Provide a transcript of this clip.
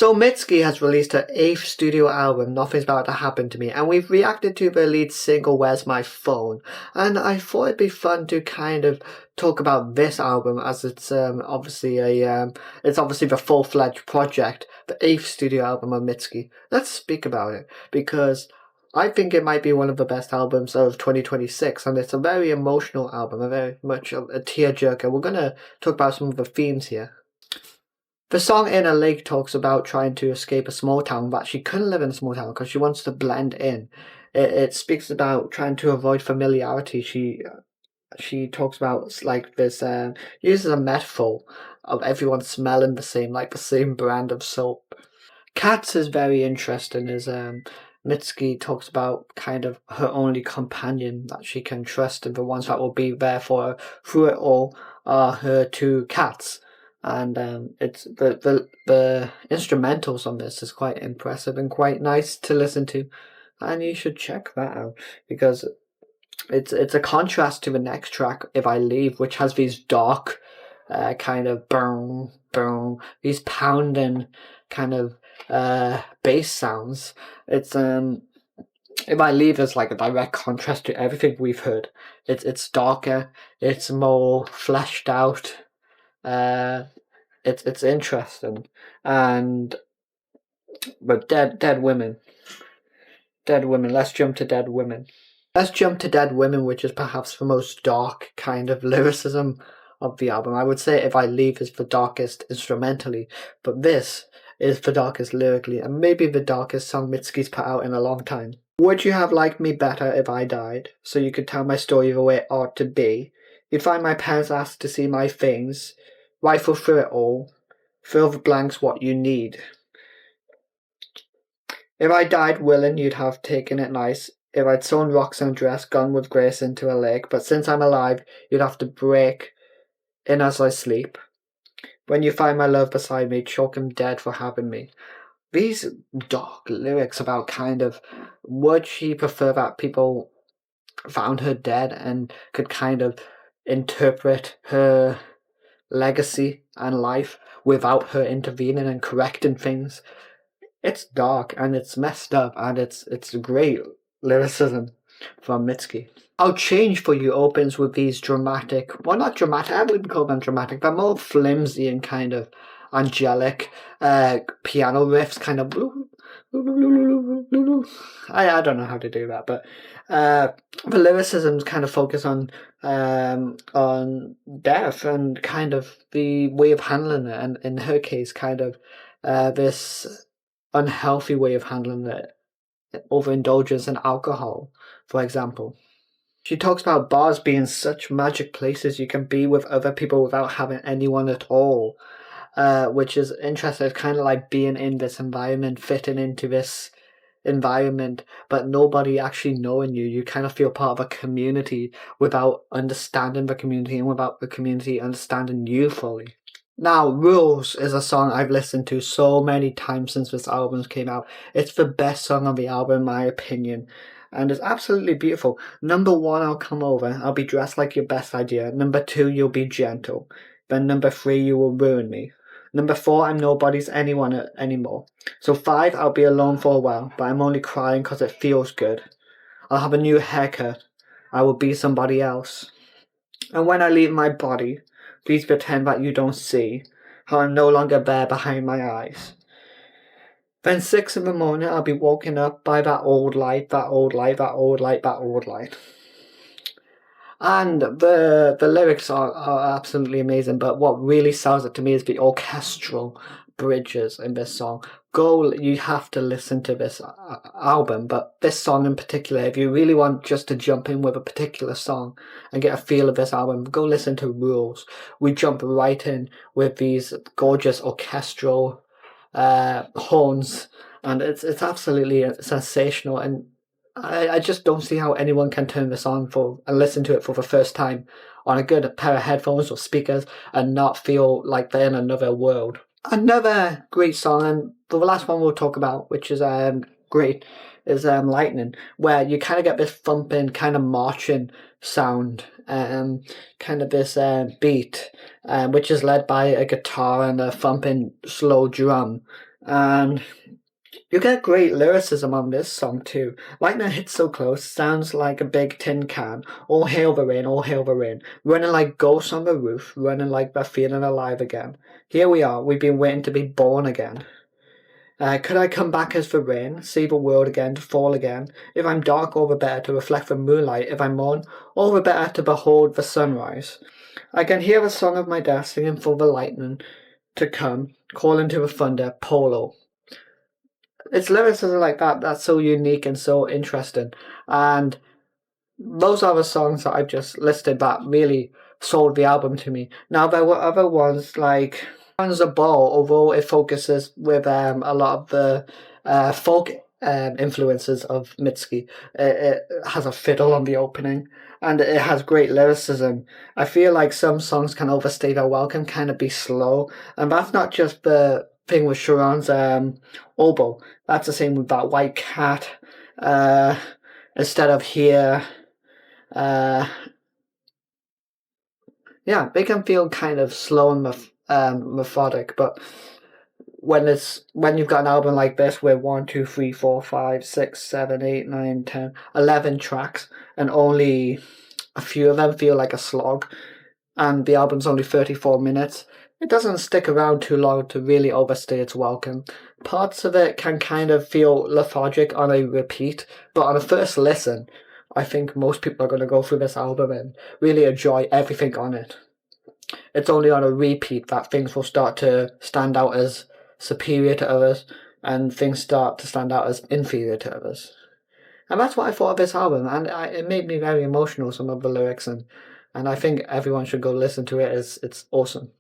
So Mitski has released her 8th studio album, Nothing's About to Happen to Me, and we've reacted to the lead single, Where's My Phone? And I thought it'd be fun to kind of talk about this album, as it's obviously the full-fledged project, the 8th studio album of Mitski. Let's speak about it, because I think it might be one of the best albums of 2026, and it's a very emotional album, a very much a tearjerker. We're gonna talk about some of the themes here. The song In a Lake talks about trying to escape a small town, but she couldn't live in a small town because she wants to blend in. It speaks about trying to avoid familiarity. She talks about like this, uses a metaphor of everyone smelling the same, like the same brand of soap. Cats is very interesting as Mitski talks about kind of her only companion that she can trust, and the ones that will be there for her through it all are her two cats. And it's the instrumentals on this is quite impressive and quite nice to listen to, and you should check that out because it's a contrast to the next track, If I Leave, which has these dark kind of boom boom, these pounding kind of bass sounds. It's If I Leave is like a direct contrast to everything we've heard. It's darker, it's more fleshed out. It's interesting, and but dead women. Let's jump to Dead Women. Which is perhaps the most dark kind of lyricism of the album. I would say If I Leave is the darkest instrumentally, but this is the darkest lyrically, and maybe the darkest song Mitski's put out in a long time. Would you have liked me better if I died, so you could tell my story the way it ought to be? You'd find my parents asked to see my things, rifle through it all, fill the blanks what you need. If I died willing, you'd have taken it nice. If I'd sewn rocks in a dress, gone with grace into a lake. But since I'm alive, you'd have to break in as I sleep. When you find my love beside me, choke him dead for having me. These dark lyrics about kind of, would she prefer that people found her dead and could kind of interpret her legacy and life without her intervening and correcting things? It's dark and it's messed up, and it's great lyricism from Mitski. I'll Change for You opens with these dramatic, well, not dramatic, I wouldn't call them dramatic, but more flimsy and kind of angelic piano riffs, kind of I don't know how to do that, but the lyricisms kind of focus on death and kind of the way of handling it, and in her case, kind of this unhealthy way of handling it, overindulgence in alcohol, for example. She talks about bars being such magic places you can be with other people without having anyone at all, which is interesting. It's kind of like being in this environment, fitting into this environment, but nobody actually knowing you. You kind of feel part of a community without understanding the community and without the community understanding you fully. Now, Rules is a song I've listened to so many times since this album came out. It's the best song on the album, in my opinion, and it's absolutely beautiful. Number 1, I'll Come Over, I'll Be Dressed Like Your Best Idea. Number 2, You'll Be Gentle. Then number 3, You Will Ruin Me. Number 4, I'm Nobody's Anyone Anymore. So 5, I'll Be Alone for a While, but I'm only crying because it feels good. I'll have a new haircut. I will be somebody else. And when I leave my body, please pretend that you don't see how I'm no longer there behind my eyes. Then 6 in the morning, I'll be woken up by that old light. And the lyrics are absolutely amazing, but what really sells it to me is the orchestral bridges in this song. You have to listen to this album, but this song in particular, if you really want just to jump in with a particular song and get a feel of this album, go listen to Rules. We jump right in with these gorgeous orchestral horns, and it's absolutely sensational, and I just don't see how anyone can turn this on and listen to it for the first time on a good pair of headphones or speakers and not feel like they're in another world. Another great song, and the last one we'll talk about, which is great, is Lightning, where you kind of get this thumping, kind of marching sound, kind of this beat, which is led by a guitar and a thumping slow drum. And you get great lyricism on this song too. Lightning hits so close, sounds like a big tin can. All hail the rain, all hail the rain. Running like ghosts on the roof, running like we're feeling alive again. Here we are, we've been waiting to be born again. Could I come back as the rain, see the world again, to fall again? If I'm dark, all the better to reflect the moonlight. If I'm mourn, all the better to behold the sunrise. I can hear the song of my dad singing for the lightning to come, calling to the thunder, polo. It's lyricism like that that's so unique and so interesting. And those are the songs that I've just listed that really sold the album to me. Now there were other ones like Hands a Ball, although it focuses with a lot of the folk influences of Mitski. It has a fiddle on the opening and it has great lyricism. I feel like some songs can overstay their welcome, kind of be slow, and that's not just the thing with Sharon's oboe. That's the same with that White Cat. Uh, Instead of Here. Uh, yeah, they can feel kind of slow and methodic, but when you've got an album like this with 11 tracks, and only a few of them feel like a slog, and the album's only 34 minutes, it doesn't stick around too long to really overstay its welcome. Parts of it can kind of feel lethargic on a repeat, but on a first listen, I think most people are going to go through this album and really enjoy everything on it. It's only on a repeat that things will start to stand out as superior to others and things start to stand out as inferior to others. And that's what I thought of this album, and it made me very emotional, some of the lyrics, and I think everyone should go listen to it. It's awesome.